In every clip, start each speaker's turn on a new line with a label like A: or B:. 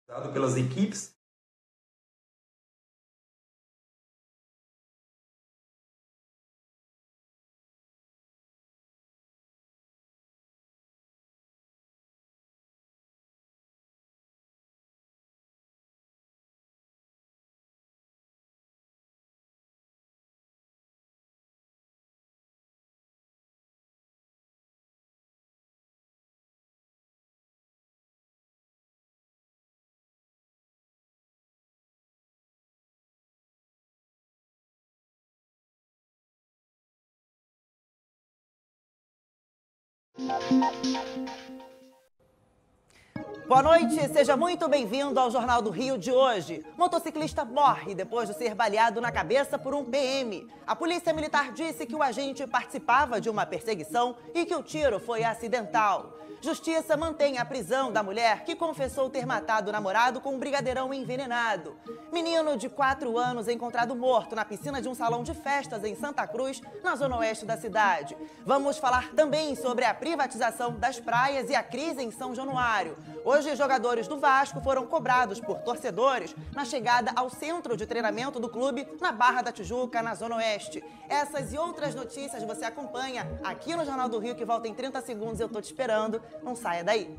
A: Pelas equipes.
B: Boa noite, seja muito bem-vindo ao Jornal do Rio de hoje. Motociclista morre depois de ser baleado na cabeça por um PM. A polícia militar disse que o agente participava de uma perseguição e que o tiro foi acidental. Justiça mantém a prisão da mulher que confessou ter matado o namorado com um brigadeirão envenenado. Menino de 4 anos encontrado morto na piscina de um salão de festas em Santa Cruz, na zona oeste da cidade. Vamos falar também sobre a privatização das praias e a crise em São Januário. Hoje, jogadores do Vasco foram cobrados por torcedores na chegada ao centro de treinamento do clube na Barra da Tijuca, na zona oeste. Essas e outras notícias você acompanha aqui no Jornal do Rio, que volta em 30 segundos. Eu tô te esperando. Não saia daí.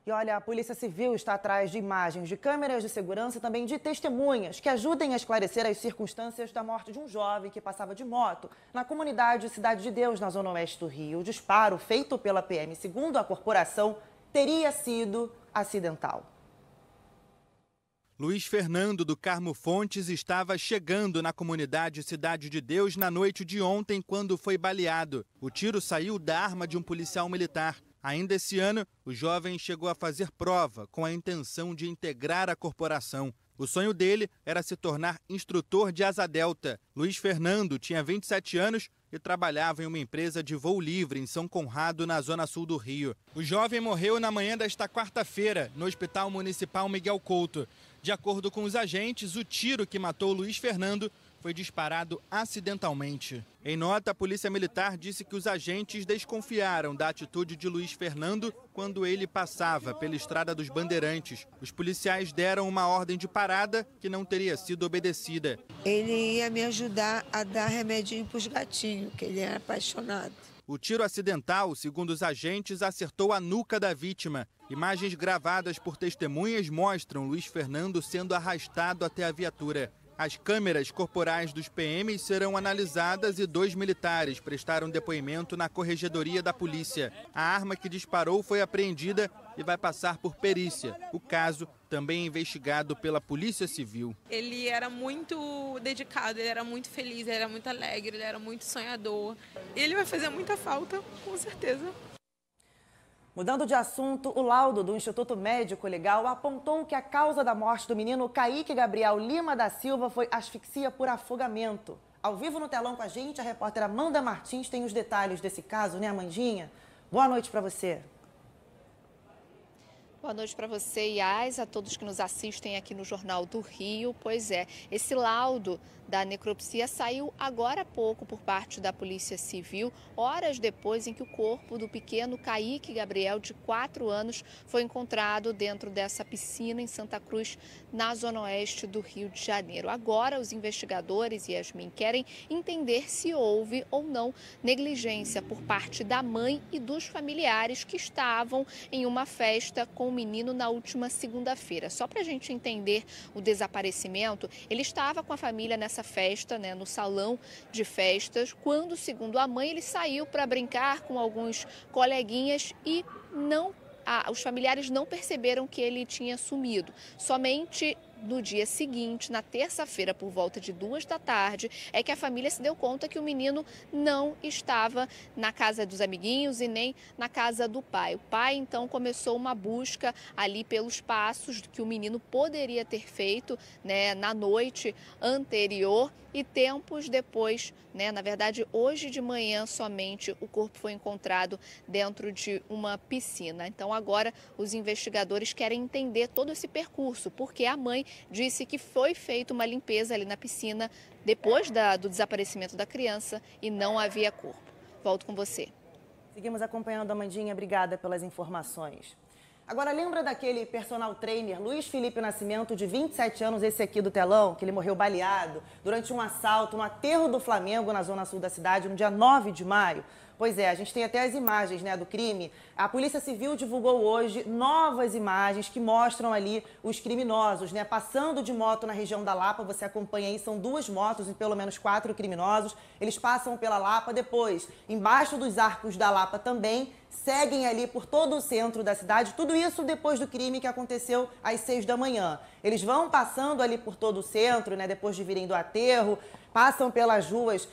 B: E olha, a Polícia Civil está atrás de imagens de câmeras de segurança e também de testemunhas que ajudem a esclarecer as circunstâncias da morte de um jovem que passava de moto na comunidade Cidade de Deus, na zona oeste do Rio. O disparo feito pela PM, segundo a corporação, teria sido acidental.
C: Luiz Fernando do Carmo Fontes estava chegando na comunidade Cidade de Deus na noite de ontem quando foi baleado. O tiro saiu da arma de um policial militar. Ainda esse ano, o jovem chegou a fazer prova com a intenção de integrar a corporação. O sonho dele era se tornar instrutor de asa delta. Luiz Fernando tinha 27 anos e trabalhava em uma empresa de voo livre em São Conrado, na zona sul do Rio. O jovem morreu na manhã desta quarta-feira, no Hospital Municipal Miguel Couto. De acordo com os agentes, o tiro que matou Luiz Fernando foi disparado acidentalmente. Em nota, a Polícia Militar disse que os agentes desconfiaram da atitude de Luiz Fernando quando ele passava pela Estrada dos Bandeirantes. Os policiais deram uma ordem de parada que não teria sido obedecida.
D: Ele ia me ajudar a dar remedinho para os gatinhos, que ele era apaixonado.
C: O tiro acidental, segundo os agentes, acertou a nuca da vítima. Imagens gravadas por testemunhas mostram Luiz Fernando sendo arrastado até a viatura. As câmeras corporais dos PMs serão analisadas e 2 militares prestaram depoimento na corregedoria da polícia. A arma que disparou foi apreendida e vai passar por perícia. O caso também é investigado pela Polícia Civil.
E: Ele era muito dedicado, ele era muito feliz, ele era muito alegre, ele era muito sonhador. Ele vai fazer muita falta, com certeza.
B: Mudando de assunto, o laudo do Instituto Médico Legal apontou que a causa da morte do menino Kaique Gabriel Lima da Silva foi asfixia por afogamento. Ao vivo no telão com a gente, a repórter Amanda Martins tem os detalhes desse caso, né, Amandinha? Boa noite para você.
F: Boa noite para você, Yas, a todos que nos assistem aqui no Jornal do Rio. Pois é, esse laudo da necropsia saiu agora há pouco por parte da Polícia Civil, horas depois em que o corpo do pequeno Kaique Gabriel, de 4 anos, foi encontrado dentro dessa piscina em Santa Cruz, na zona oeste do Rio de Janeiro. Agora, os investigadores, Yasmin, querem entender se houve ou não negligência por parte da mãe e dos familiares que estavam em uma festa com o menino na última segunda-feira. Só para a gente entender o desaparecimento, ele estava com a família nessa festa, né, no salão de festas, quando, segundo a mãe, ele saiu para brincar com alguns coleguinhas e os familiares não perceberam que ele tinha sumido. Somente no dia seguinte, na terça-feira, por volta de 2 da tarde, é que a família se deu conta que o menino não estava na casa dos amiguinhos e nem na casa do pai. O pai, então, começou uma busca ali pelos passos que o menino poderia ter feito, né, na noite anterior, e tempos depois, né, na verdade, hoje de manhã somente, o corpo foi encontrado dentro de uma piscina. Então, agora, os investigadores querem entender todo esse percurso, porque a mãe disse que foi feita uma limpeza ali na piscina depois do desaparecimento da criança e não havia corpo. Volto com você.
B: Seguimos acompanhando, Amandinha. Obrigada pelas informações. Agora, lembra daquele personal trainer Luiz Felipe Nascimento, de 27 anos, esse aqui do telão, que ele morreu baleado durante um assalto no aterro do Flamengo, na zona sul da cidade, no dia 9 de maio? Pois é, a gente tem até as imagens, né, do crime. A Polícia Civil divulgou hoje novas imagens que mostram ali os criminosos, né, passando de moto na região da Lapa. Você acompanha aí, são 2 motos e pelo menos 4 criminosos. Eles passam pela Lapa, depois, embaixo dos arcos da Lapa também, seguem ali por todo o centro da cidade. Tudo isso depois do crime que aconteceu às 6 da manhã. Eles vão passando ali por todo o centro, né, depois de virem do aterro, passam pelas ruas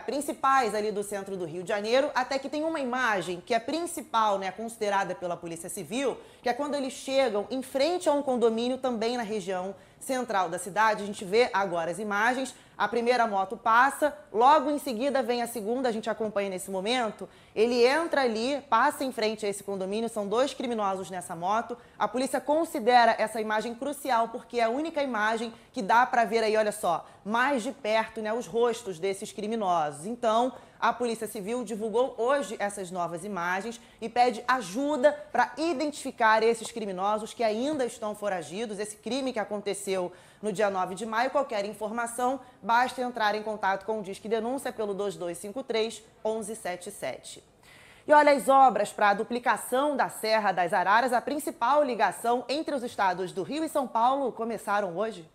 B: principais ali do centro do Rio de Janeiro, até que tem uma imagem que é principal, né, considerada pela Polícia Civil, que é quando eles chegam em frente a um condomínio também na região central da cidade. A gente vê agora as imagens. A primeira moto passa, logo em seguida vem a segunda, a gente acompanha nesse momento. Ele entra ali, passa em frente a esse condomínio, são 2 criminosos nessa moto. A polícia considera essa imagem crucial, porque é a única imagem que dá para ver aí, olha só, mais de perto, né, os rostos desses criminosos. Então, a Polícia Civil divulgou hoje essas novas imagens e pede ajuda para identificar esses criminosos que ainda estão foragidos. Esse crime que aconteceu no dia 9 de maio, qualquer informação, basta entrar em contato com o Disque Denúncia pelo 2253-1177. E olha, as obras para a duplicação da Serra das Araras, a principal ligação entre os estados do Rio e São Paulo, começaram hoje.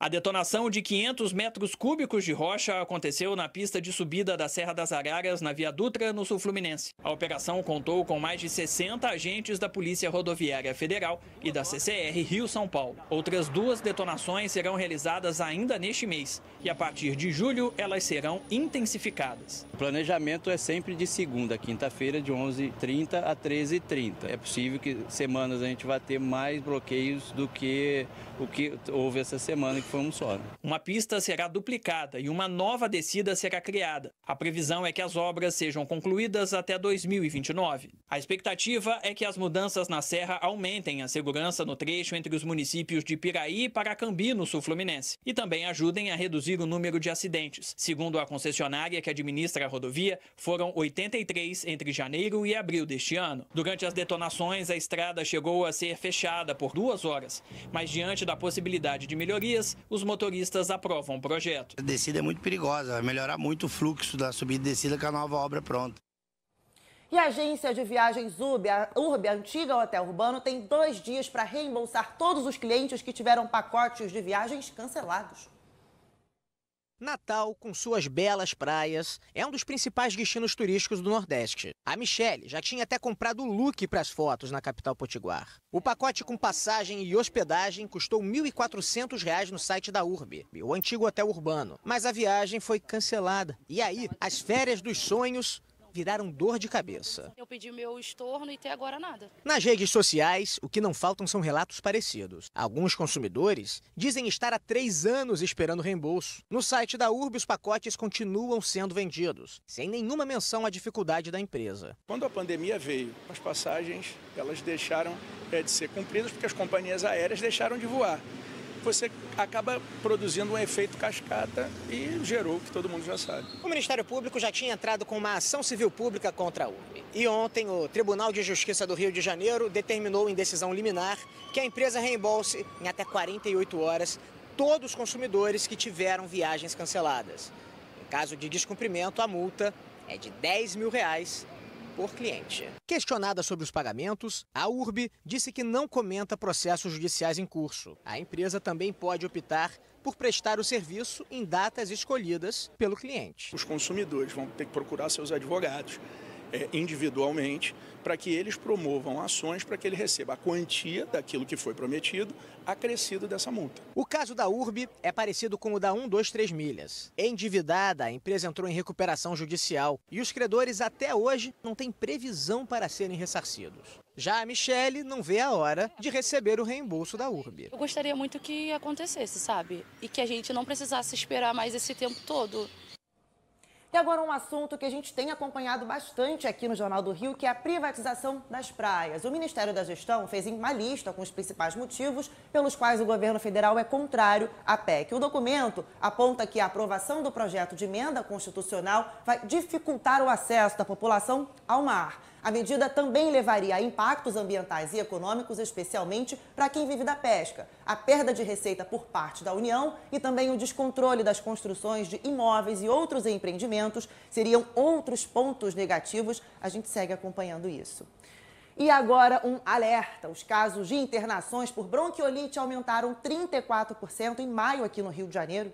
A: A detonação de 500 metros cúbicos de rocha aconteceu na pista de subida da Serra das Araras, na Via Dutra, no sul fluminense. A operação contou com mais de 60 agentes da Polícia Rodoviária Federal e da CCR Rio-São Paulo. Outras 2 detonações serão realizadas ainda neste mês e a partir de julho elas serão intensificadas.
G: O planejamento é sempre de segunda a quinta-feira, de 11h30 a 13h30. É possível que semanas a gente vai ter mais bloqueios do que o que houve essa semana, que foi um só.
A: Uma pista será duplicada e uma nova descida será criada. A previsão é que as obras sejam concluídas até 2029. A expectativa é que as mudanças na serra aumentem a segurança no trecho entre os municípios de Piraí e Paracambi, no sul fluminense, e também ajudem a reduzir o número de acidentes. Segundo a concessionária que administra a rodovia, foram 83 entre janeiro e abril deste ano. Durante as detonações, a estrada chegou a ser fechada por 2 horas, mas diante da possibilidade de melhorias, os motoristas aprovam o projeto.
H: A descida é muito perigosa, vai melhorar muito o fluxo da subida e descida com a nova obra pronta.
B: E a agência de viagens Urb, a antiga Hotel Urbano, tem 2 dias para reembolsar todos os clientes que tiveram pacotes de viagens cancelados.
I: Natal, com suas belas praias, é um dos principais destinos turísticos do Nordeste. A Michele já tinha até comprado o look para as fotos na capital potiguar. O pacote com passagem e hospedagem custou R$ 1.400 no site da Urb, o antigo Hotel Urbano. Mas a viagem foi cancelada. E aí, as férias dos sonhos viraram dor de cabeça.
J: Eu pedi meu estorno e até agora nada.
I: Nas redes sociais, o que não faltam são relatos parecidos. Alguns consumidores dizem estar há 3 anos esperando reembolso. No site da Urb, os pacotes continuam sendo vendidos, sem nenhuma menção à dificuldade da empresa.
K: Quando a pandemia veio, as passagens elas deixaram de ser cumpridas porque as companhias aéreas deixaram de voar. Você acaba produzindo um efeito cascata e gerou o que todo mundo já sabe.
I: O Ministério Público já tinha entrado com uma ação civil pública contra a Urb. E ontem, o Tribunal de Justiça do Rio de Janeiro determinou em decisão liminar que a empresa reembolse em até 48 horas todos os consumidores que tiveram viagens canceladas. Em caso de descumprimento, a multa é de R$10 mil por cliente. Questionada sobre os pagamentos, a Urb disse que não comenta processos judiciais em curso. A empresa também pode optar por prestar o serviço em datas escolhidas pelo cliente.
K: Os consumidores vão ter que procurar seus advogados individualmente, para que eles promovam ações para que ele receba a quantia daquilo que foi prometido, acrescido dessa multa.
I: O caso da URB é parecido com o da 123 Milhas. Endividada, a empresa entrou em recuperação judicial e os credores até hoje não têm previsão para serem ressarcidos. Já a Michele não vê a hora de receber o reembolso da URB.
J: Eu gostaria muito que acontecesse, sabe? E que a gente não precisasse esperar mais esse tempo todo.
B: E agora um assunto que a gente tem acompanhado bastante aqui no Jornal do Rio, que é a privatização das praias. O Ministério da Gestão fez uma lista com os principais motivos pelos quais o governo federal é contrário à PEC. O documento aponta que a aprovação do projeto de emenda constitucional vai dificultar o acesso da população ao mar. A medida também levaria a impactos ambientais e econômicos, especialmente para quem vive da pesca, a perda de receita por parte da União e também o descontrole das construções de imóveis e outros empreendimentos seriam outros pontos negativos. A gente segue acompanhando isso. E agora um alerta: os casos de internações por bronquiolite aumentaram 34% em maio aqui no Rio de Janeiro.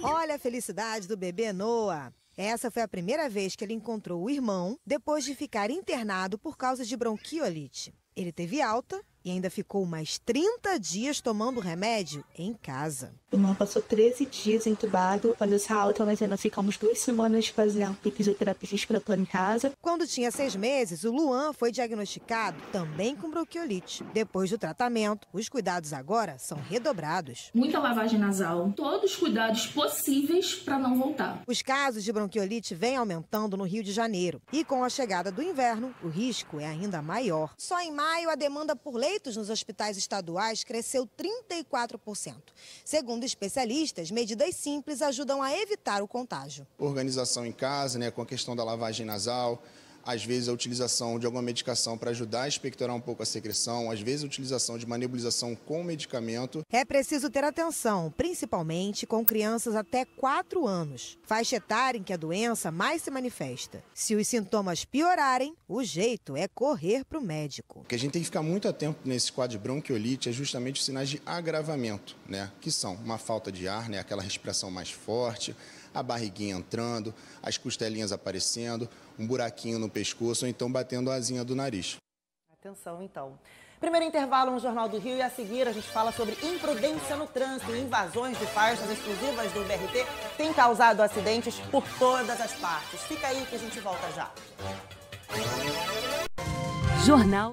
L: Olha a felicidade do bebê Noah. Essa foi a primeira vez que ele encontrou o irmão depois de ficar internado por causa de bronquiolite. Ele teve alta e ainda ficou mais 30 dias tomando remédio em casa.
M: O irmão passou 13 dias entubado. Quando essa alta, nós ainda ficamos 2 semanas fazendo fisioterapia respiratória em casa.
L: Quando tinha 6 meses, o Luan foi diagnosticado também com bronquiolite. Depois do tratamento, os cuidados agora são redobrados.
N: Muita lavagem nasal, todos os cuidados possíveis para não voltar.
L: Os casos de bronquiolite vêm aumentando no Rio de Janeiro. E com a chegada do inverno, o risco é ainda maior. Só em maio, a demanda por leitos nos hospitais estaduais cresceu 34%. Segundo especialistas, medidas simples ajudam a evitar o contágio.
O: Organização em casa, com a questão da lavagem nasal, às vezes a utilização de alguma medicação para ajudar a expectorar um pouco a secreção, às vezes a utilização de uma nebulização com medicamento.
L: É preciso ter atenção, principalmente com crianças até 4 anos, faixa etária em que a doença mais se manifesta. Se os sintomas piorarem, o jeito é correr para o médico.
O: O que a gente tem que ficar muito atento nesse quadro de bronquiolite é justamente os sinais de agravamento, que são uma falta de ar, aquela respiração mais forte, a barriguinha entrando, as costelinhas aparecendo, um buraquinho no pescoço ou então batendo a asinha do nariz.
B: Atenção, então. Primeiro intervalo no Jornal do Rio e a seguir a gente fala sobre imprudência no trânsito e invasões de faixas exclusivas do BRT têm causado acidentes por todas as partes. Fica aí que a gente volta já.
P: Jornal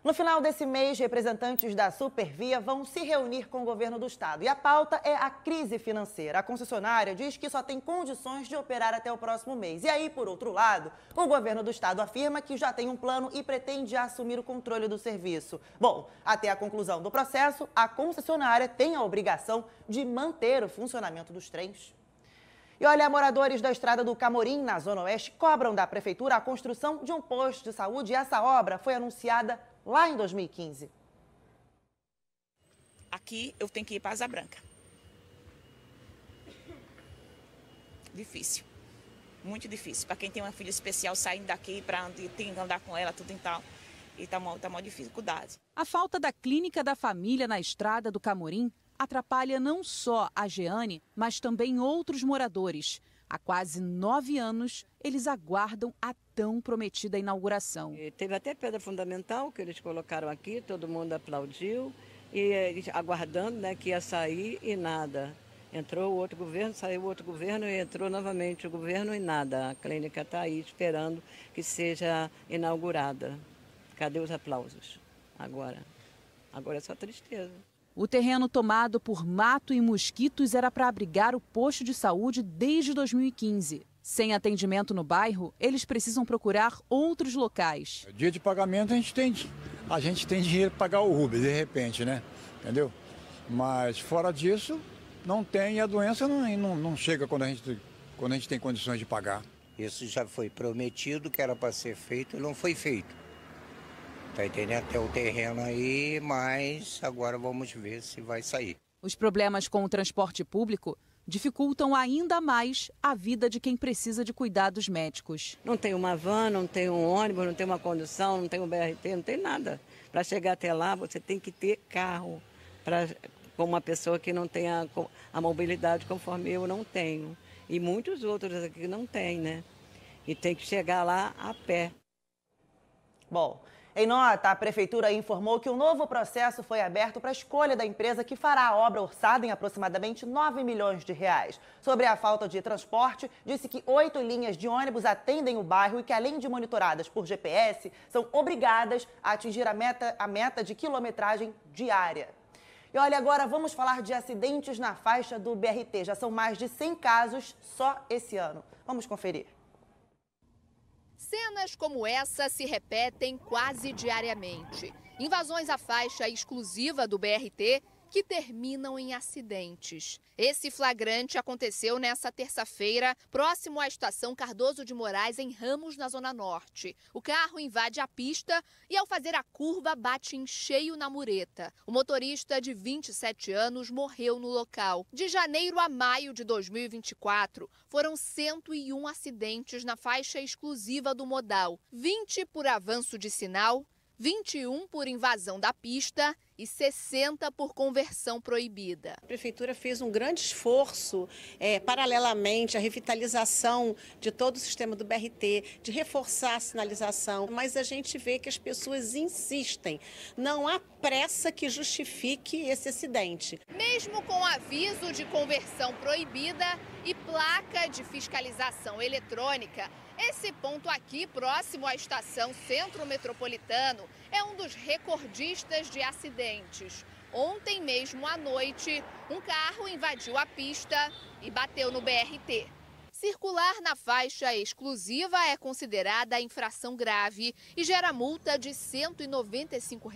B: No final desse mês, representantes da Supervia vão se reunir com o governo do estado. E a pauta é a crise financeira. A concessionária diz que só tem condições de operar até o próximo mês. E aí, por outro lado, o governo do estado afirma que já tem um plano e pretende assumir o controle do serviço. Bom, até a conclusão do processo, a concessionária tem a obrigação de manter o funcionamento dos trens. E olha, moradores da estrada do Camorim, na Zona Oeste, cobram da prefeitura a construção de um posto de saúde. E essa obra foi anunciada lá em 2015.
P: Aqui eu tenho que ir para Asa Branca. Difícil. Muito difícil. Para quem tem uma filha especial saindo daqui, para tem que andar com ela, tudo e tal. E tá mó dificuldade.
Q: A falta da clínica da família na estrada do Camorim atrapalha não só a Jeane, mas também outros moradores. Há quase 9 anos, eles aguardam a tão prometida inauguração.
R: Teve até pedra fundamental que eles colocaram aqui, todo mundo aplaudiu, e aguardando, né, que ia sair e nada. Entrou o outro governo, saiu o outro governo e entrou novamente o governo e nada. A clínica está aí esperando que seja inaugurada. Cadê os aplausos? Agora é só tristeza.
Q: O terreno tomado por mato e mosquitos era para abrigar o posto de saúde desde 2015. Sem atendimento no bairro, eles precisam procurar outros locais.
S: Dia de pagamento a gente tem dinheiro para pagar o Uber, de repente, né? Entendeu? Mas fora disso, não tem, e a doença não chega quando a gente tem condições de pagar.
T: Isso já foi prometido que era para ser feito e não foi feito. Tá entendendo? Até o terreno aí, mas agora vamos ver se vai sair.
Q: Os problemas com o transporte público dificultam ainda mais a vida de quem precisa de cuidados médicos.
R: Não tem uma van, não tem um ônibus, não tem uma condução, não tem um BRT, não tem nada. Para chegar até lá, você tem que ter carro, com uma pessoa que não tem a mobilidade conforme eu não tenho. E muitos outros aqui não têm, né? E tem que chegar lá a pé.
B: Bom, em nota, a Prefeitura informou que um novo processo foi aberto para a escolha da empresa que fará a obra orçada em aproximadamente 9 milhões de reais. Sobre a falta de transporte, disse que 8 linhas de ônibus atendem o bairro e que, além de monitoradas por GPS, são obrigadas a atingir a meta de quilometragem diária. E olha, agora vamos falar de acidentes na faixa do BRT. Já são mais de 100 casos só esse ano. Vamos conferir.
F: Cenas como essa se repetem quase diariamente. Invasões à faixa exclusiva do BRT que terminam em acidentes. Esse flagrante aconteceu nesta terça-feira, próximo à estação Cardoso de Moraes, em Ramos, na Zona Norte. O carro invade a pista e, ao fazer a curva, bate em cheio na mureta. O motorista, de 27 anos, morreu no local. De janeiro a maio de 2024, foram 101 acidentes na faixa exclusiva do modal. 20 por avanço de sinal, 21 por invasão da pista e 60 por conversão proibida.
U: A Prefeitura fez um grande esforço, paralelamente à revitalização de todo o sistema do BRT, de reforçar a sinalização, mas a gente vê que as pessoas insistem. Não há pressa que justifique esse acidente.
F: Mesmo com aviso de conversão proibida e placa de fiscalização eletrônica, esse ponto aqui, próximo à estação Centro Metropolitano, é um dos recordistas de acidentes. Ontem mesmo à noite, um carro invadiu a pista e bateu no BRT. Circular na faixa exclusiva é considerada infração grave e gera multa de R$ 195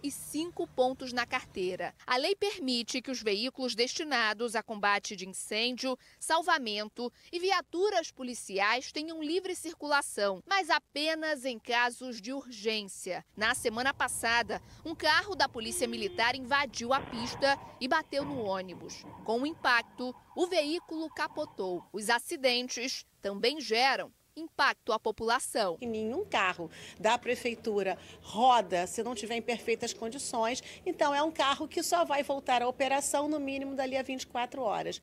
F: e 5 pontos na carteira. A lei permite que os veículos destinados a combate de incêndio, salvamento e viaturas policiais tenham livre circulação, mas apenas em casos de urgência. Na semana passada, um carro da Polícia Militar invadiu a pista e bateu no ônibus. Com o impacto, o veículo capotou. Os acidentes também geram impacto à população.
U: Nenhum carro da Prefeitura roda se não tiver em perfeitas condições, então é um carro que só vai voltar à operação no mínimo dali a 24 horas.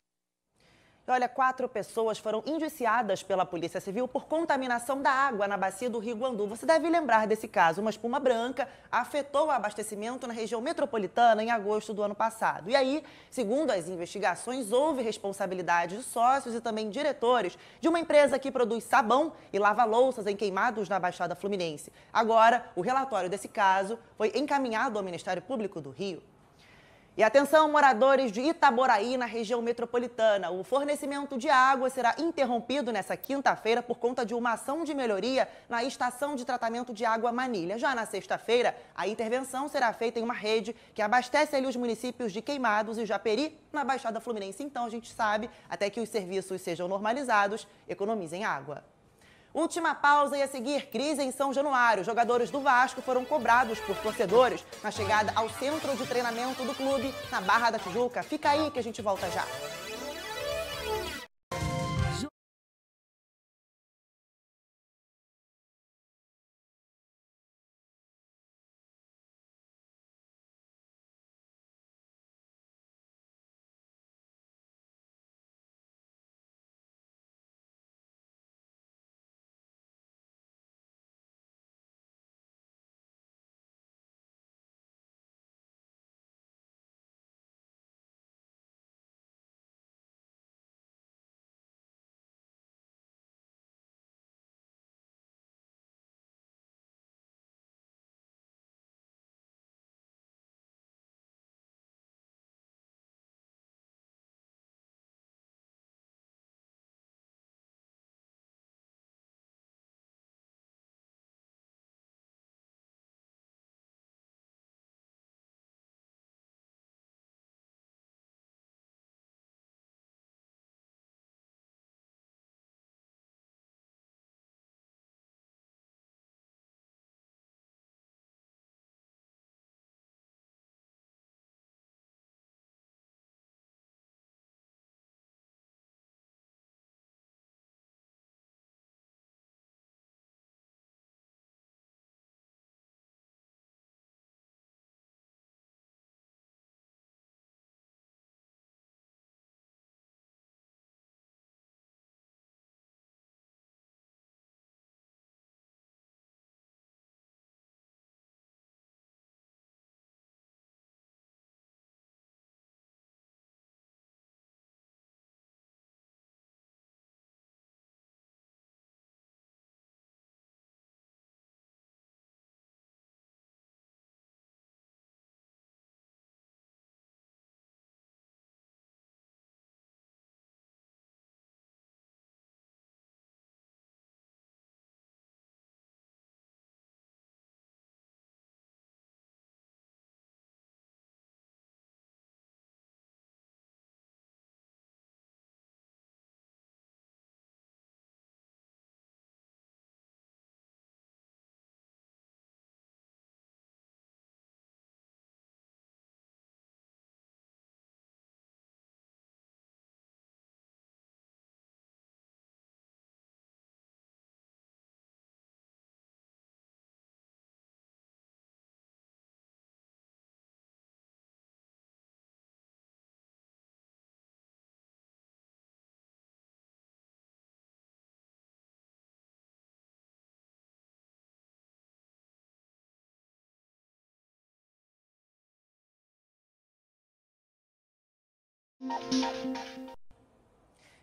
B: E olha, 4 pessoas foram indiciadas pela Polícia Civil por contaminação da água na bacia do Rio Guandu. Você deve lembrar desse caso. Uma espuma branca afetou o abastecimento na região metropolitana em agosto do ano passado. E aí, segundo as investigações, houve responsabilidade de sócios e também diretores de uma empresa que produz sabão e lava louças em Queimados, na Baixada Fluminense. Agora, o relatório desse caso foi encaminhado ao Ministério Público do Rio. E atenção, moradores de Itaboraí, na região metropolitana. O fornecimento de água será interrompido nesta quinta-feira por conta de uma ação de melhoria na estação de tratamento de água Manilha. Já na sexta-feira, a intervenção será feita em uma rede que abastece ali os municípios de Queimados e Japeri, na Baixada Fluminense. Então, a gente sabe, até que os serviços sejam normalizados, economizem água. Última pausa e a seguir, crise em São Januário. Jogadores do Vasco foram cobrados por torcedores na chegada ao centro de treinamento do clube, na Barra da Tijuca. Fica aí que a gente volta já.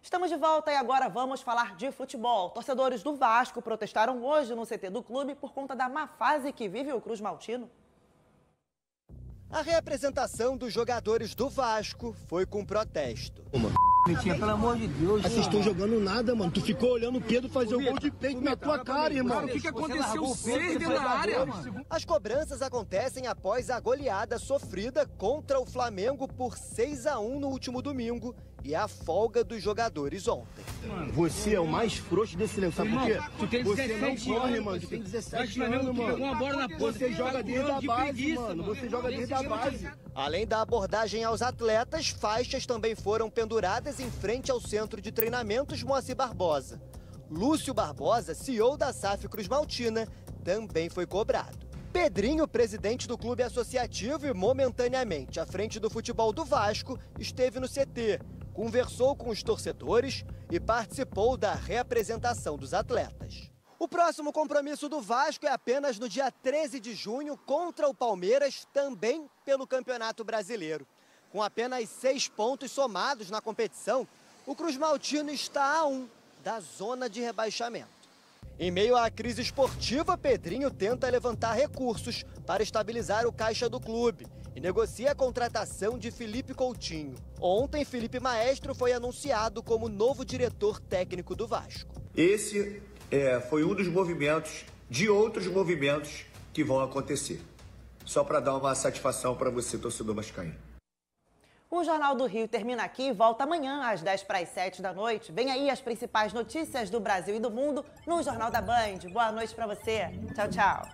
B: Estamos de volta e agora vamos falar de futebol. Torcedores do Vasco protestaram hoje no CT do clube por conta da má fase que vive o Cruz Maltino.
D: A reapresentação dos jogadores do Vasco foi com protesto.
V: Vitinha, pelo amor de Deus.
W: Vocês estão jogando nada, mano. Tu ficou olhando o Pedro fazer o gol de peito na tua cara, irmão.
V: O que aconteceu? 6 dentro da área, mano.
D: As cobranças acontecem após a goleada sofrida contra o Flamengo por 6-1 no último domingo e a folga dos jogadores ontem.
W: Você é o mais frouxo desse elenco, sabe por quê?
V: Tu tem 17
W: anos, mano. Tu tem 17 anos, mano. Você joga desde a base, mano. Você joga desde a base.
D: Além da abordagem aos atletas, faixas também foram penduradas em frente ao centro de treinamentos Moacir Barbosa. Lúcio Barbosa, CEO da SAF Cruz Maltina, também foi cobrado. Pedrinho, presidente do clube associativo e momentaneamente à frente do futebol do Vasco, esteve no CT. conversou com os torcedores e participou da reapresentação dos atletas. O próximo compromisso do Vasco é apenas no dia 13 de junho contra o Palmeiras, também pelo Campeonato Brasileiro. Com apenas 6 pontos somados na competição, o Cruz Maltino está a 1 da zona de rebaixamento. Em meio à crise esportiva, Pedrinho tenta levantar recursos para estabilizar o caixa do clube e negocia a contratação de Felipe Coutinho. Ontem, Felipe Maestro foi anunciado como novo diretor técnico do Vasco.
C: Esse foi um dos movimentos, de outros movimentos que vão acontecer. Só para dar uma satisfação para você, torcedor vascaíno.
B: O Jornal do Rio termina aqui e volta amanhã às 10:07 da noite. Vem aí as principais notícias do Brasil e do mundo no Jornal da Band. Boa noite para você. Tchau, tchau.